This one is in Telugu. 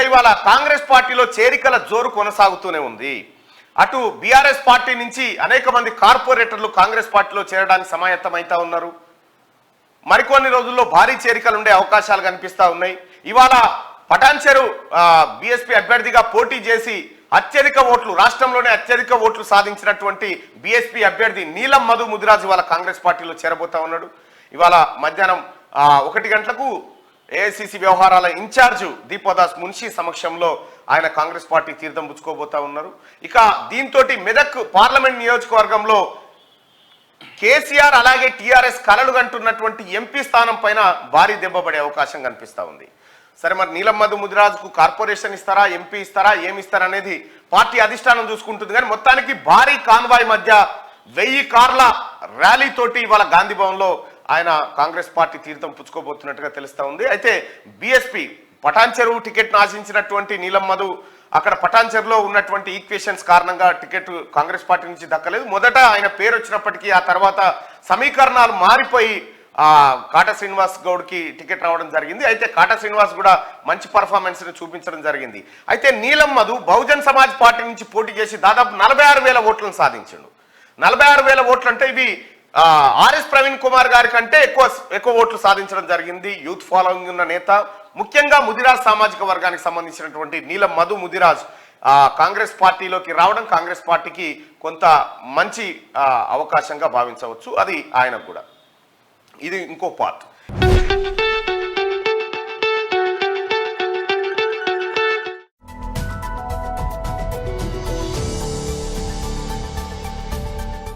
ఇవాళ కాంగ్రెస్ పార్టీలో చేరికల జోరు కొనసాగుతూనే ఉంది. అటు బీఆర్ఎస్ పార్టీ నుంచి అనేక మంది కార్పొరేటర్లు కాంగ్రెస్ పార్టీలో చేరడానికి సమాయత్తమైతా ఉన్నారు. మరికొన్ని రోజుల్లో భారీ చేరికలు ఉండే అవకాశాలు కనిపిస్తా ఉన్నాయి. ఇవాళ పటాన్చెరు బీఎస్పీ అభ్యర్థిగా పోటీ చేసి అత్యధిక ఓట్లు, రాష్ట్రంలోనే అత్యధిక ఓట్లు సాధించినటువంటి బీఎస్పీ అభ్యర్థి నీలం మధు ముదిరాజ్ ఇవాళ కాంగ్రెస్ పార్టీలో చేరబోతా ఉన్నాడు. ఇవాళ మధ్యాహ్నం 1 గంటలకు ఏఐసిసి వ్యవహారాల ఇన్ఛార్జ్ దీపోదాస్ మున్షి సమక్షంలో ఆయన కాంగ్రెస్ పార్టీ తీర్థం పుచ్చుకోబోతా ఉన్నారు. ఇక దీంతో మెదక్ పార్లమెంట్ నియోజకవర్గంలో కేసీఆర్ అలాగే టీఆర్ఎస్ కలలు కంటున్నటువంటి ఎంపీ స్థానం పైన భారీ దెబ్బపడే అవకాశం కనిపిస్తా ఉంది. సరే, మరి నీలం మధు ముదిరాజ్కు కార్పొరేషన్ ఇస్తారా, ఎంపీ ఇస్తారా, ఏమి ఇస్తారా అనేది పార్టీ అధిష్టానం చూసుకుంటుంది. కానీ మొత్తానికి భారీ కాన్వాయ్ మధ్య 1000 కార్ల ర్యాలీ తోటి ఇవాళ గాంధీ భవన్లో ఆయన కాంగ్రెస్ పార్టీ తీర్థం పుచ్చుకోబోతున్నట్టుగా తెలుస్తా ఉంది. అయితే బీఎస్పీ పటాన్చెరు టికెట్ను ఆశించినటువంటి నీలం మధు అక్కడ పటాన్చెరులో ఉన్నటువంటి ఈక్వేషన్స్ కారణంగా టికెట్ కాంగ్రెస్ పార్టీ నుంచి దక్కలేదు. మొదట ఆయన పేరు వచ్చినప్పటికీ ఆ తర్వాత సమీకరణాలు మారిపోయి కాటా శ్రీనివాస్ గౌడ్కి టికెట్ రావడం జరిగింది. అయితే కాటా శ్రీనివాస్ కూడా మంచి పర్ఫార్మెన్స్ని చూపించడం జరిగింది. అయితే నీలం మధు బహుజన్ సమాజ్ పార్టీ నుంచి పోటీ చేసి దాదాపు 46,000 ఓట్లను సాధించాడు. 46,000 ఓట్లు అంటే ఇవి ఆర్ఎస్ ప్రవీణ్ కుమార్ గారి కంటే ఎక్కువ ఓట్లు సాధించడం జరిగింది. యూత్ ఫాలోయింగ్ ఉన్న నేత, ముఖ్యంగా ముదిరాజ్ సామాజిక వర్గానికి సంబంధించినటువంటి నీలం మధు ముదిరాజ్ కాంగ్రెస్ పార్టీలోకి రావడం కాంగ్రెస్ పార్టీకి కొంత మంచి అవకాశంగా భావించవచ్చు. అది ఆయనకు కూడా. ఇది ఇంకో పార్ట్.